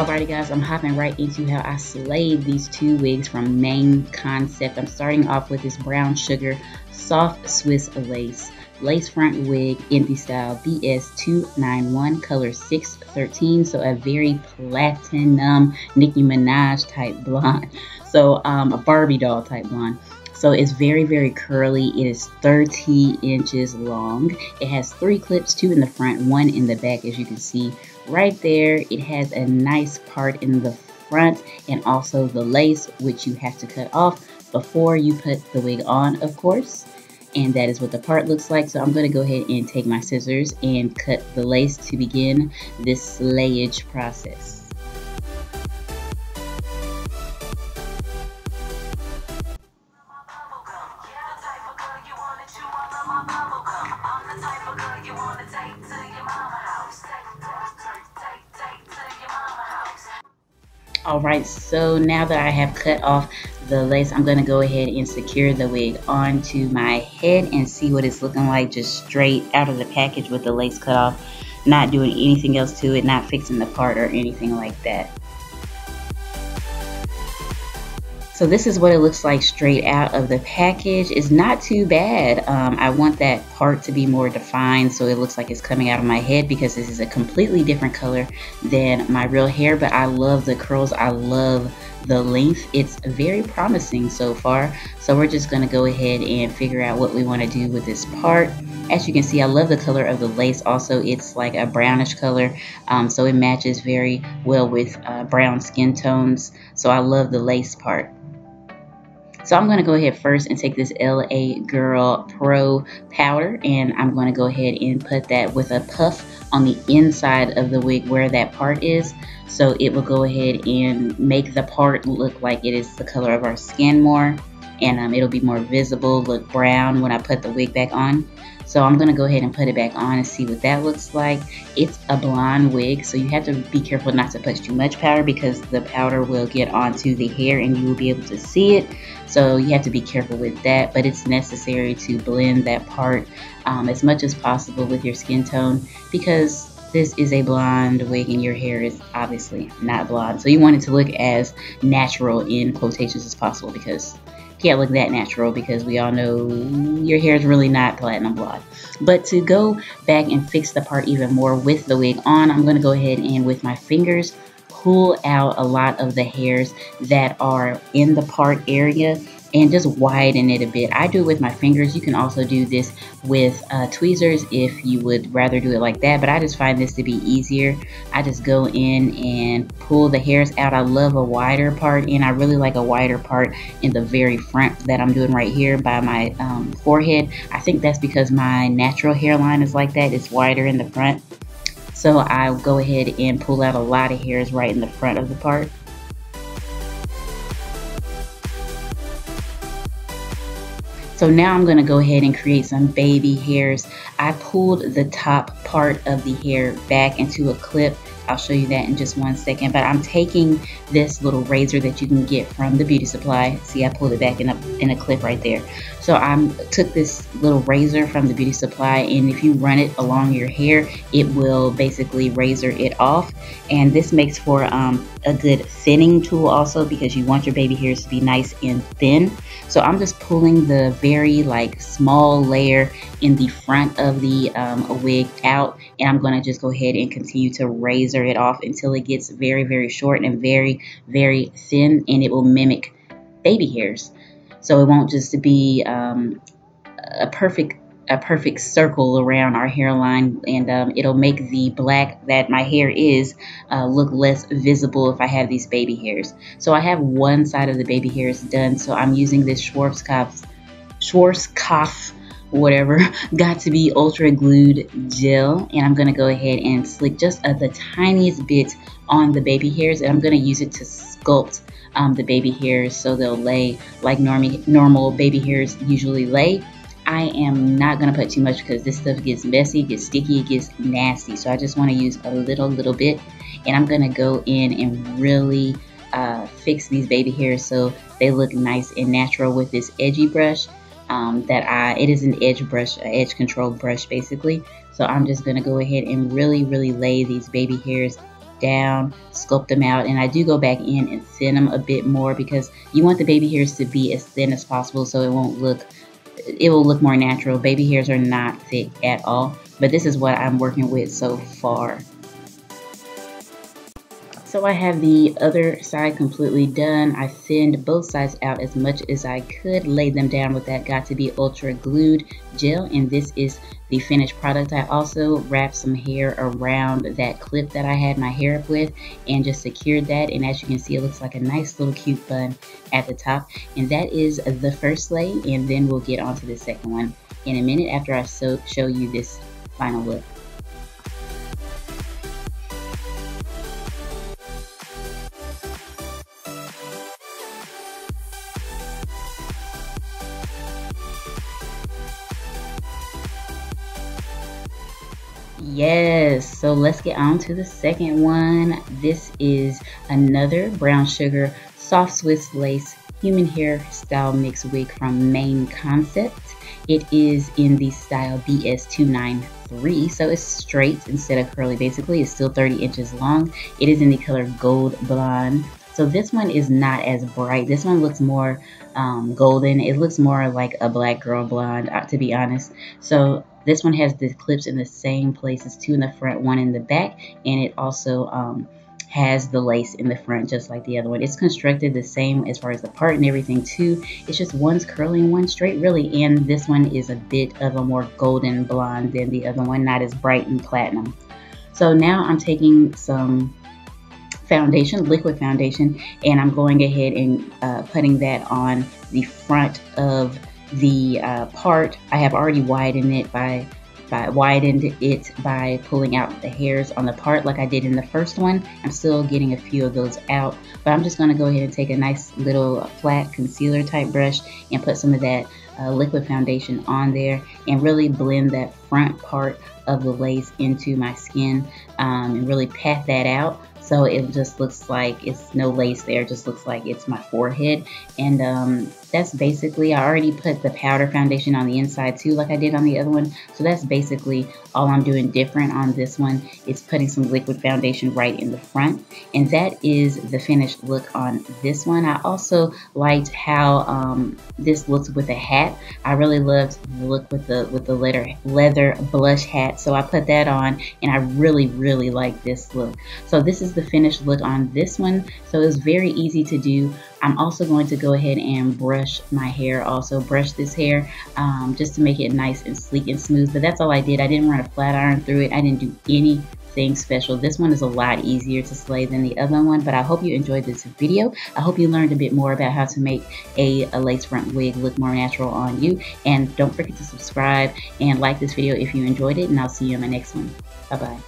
Alrighty guys, I'm hopping right into how I slayed these two wigs from Main Concept. I'm starting off with this brown sugar soft Swiss lace front wig in the style BS291 color 613, so a very platinum Nicki Minaj type blonde, so a Barbie doll type blonde. So it's very curly. It is 30 inches long. It has 3 clips, 2 in the front, 1 in the back, as you can see right there. It has a nice part in the front and also the lace, which you have to cut off before you put the wig on, of course. And that is what the part looks like. So I'm going to go ahead and take my scissors and cut the lace to begin this slayage process. Alright, so now that I have cut off the lace, I'm going to go ahead and secure the wig onto my head and see what it's looking like just straight out of the package with the lace cut off, not doing anything else to it, not fixing the part or anything like that. So this is what it looks like straight out of the package. It's not too bad. I want that part to be more defined so it looks like it's coming out of my head, because this is a completely different color than my real hair, but I love the curls. I love the length. It's very promising so far. So we're just going to go ahead and figure out what we want to do with this part. As you can see, I love the color of the lace. Also, it's like a brownish color, so it matches very well with brown skin tones. So I love the lace part. So I'm going to go ahead first and take this LA Girl Pro powder, and I'm going to go ahead and put that with a puff on the inside of the wig where that part is. So it will go ahead and make the part look like it is the color of our skin more, and it'll be more visible, look brown when I put the wig back on. So I'm going to go ahead and put it back on and see what that looks like. It's a blonde wig, so you have to be careful not to put too much powder, because the powder will get onto the hair and you will be able to see it. So you have to be careful with that, but it's necessary to blend that part as much as possible with your skin tone, because this is a blonde wig and your hair is obviously not blonde. So you want it to look as natural in quotations as possible, because can't look that natural, because we all know your hair is really not platinum blonde. But to go back and fix the part even more with the wig on, I'm going to go ahead and with my fingers pull out a lot of the hairs that are in the part area and just widen it a bit. I do it with my fingers. You can also do this with tweezers if you would rather do it like that, but I just find this to be easier. I just go in and pull the hairs out. I love a wider part, and I really like a wider part in the very front that I'm doing right here by my forehead. I think that's because my natural hairline is like that. It's wider in the front. So I'll go ahead and pull out a lot of hairs right in the front of the part. So now I'm going to go ahead and create some baby hairs. I pulled the top part of the hair back into a clip. I'll show you that in just one second, but I'm taking this little razor that you can get from the beauty supply. See, I pulled it back in a clip right there. So I took this little razor from the beauty supply, and if you run it along your hair, it will basically razor it off. And this makes for a good thinning tool also, because you want your baby hairs to be nice and thin. So I'm just pulling the very small layer in the front of the wig out, and I'm going to just go ahead and continue to razor it off until it gets very short and very thin, and it will mimic baby hairs. So it won't just be a perfect circle around our hairline, and it'll make the black that my hair is look less visible if I have these baby hairs. So I have one side of the baby hairs done, so I'm using this Schwarzkopf whatever got to be ultra glued gel, and I'm gonna go ahead and slick just the tiniest bit on the baby hairs, and I'm gonna use it to sculpt the baby hairs so they'll lay like normal baby hairs usually lay. I am not going to put too much, because this stuff gets messy, gets sticky, it gets nasty. So I just want to use a little bit, and I'm going to go in and really fix these baby hairs so they look nice and natural with this edgy brush. It is an edge brush, an edge control brush basically. So I'm just going to go ahead and really lay these baby hairs down, sculpt them out, and I do go back in and thin them a bit more because you want the baby hairs to be as thin as possible so it will look more natural. Baby hairs are not thick at all, but this is what I'm working with so far. So I have the other side completely done. I thinned both sides out as much as I could, laid them down with that Got to Be Ultra Glued gel, and this is the finished product. I also wrapped some hair around that clip that I had my hair up with and just secured that, and as you can see, it looks like a nice little cute bun at the top. And that is the first lay, and then we'll get on to the second one in a minute after I show you this final look. Yes, so let's get on to the second one. This is another brown sugar soft Swiss lace human hair style mix wig from Main Concept. It is in the style BS293, so it's straight instead of curly. Basically, it's still 30 inches long. It is in the color Gold Blonde. So this one is not as bright. This one looks more golden. It looks more like a black girl blonde, to be honest. So this one has the clips in the same places, two in the front, one in the back, and it also has the lace in the front just like the other one. It's constructed the same as far as the part and everything too. It's just one's curly and one's straight really, and this one is a bit of a more golden blonde than the other one, not as bright and platinum. So now I'm taking some foundation, liquid foundation, and I'm going ahead and putting that on the front of the part. I have already widened it by pulling out the hairs on the part like I did in the first one. I'm still getting a few of those out, but I'm just going to go ahead and take a nice little flat concealer type brush and put some of that liquid foundation on there and really blend that front part of the lace into my skin and really pat that out. So it just looks like it's no lace there, it just looks like it's my forehead. And that's basically, I already put the powder foundation on the inside too, like I did on the other one. So that's basically all I'm doing different on this one is putting some liquid foundation right in the front. And that is the finished look on this one. I also liked how this looks with a hat. I really loved the look with the leather blush hat. So I put that on and I really like this look. So this is the finished look on this one. So it's very easy to do. I'm also going to go ahead and brush my hair, also brush this hair just to make it nice and sleek and smooth. But that's all I did. I didn't run a flat iron through it. I didn't do anything special. This one is a lot easier to slay than the other one, but I hope you enjoyed this video. I hope you learned a bit more about how to make a lace front wig look more natural on you. And don't forget to subscribe and like this video if you enjoyed it, and I'll see you in my next one. Bye-bye.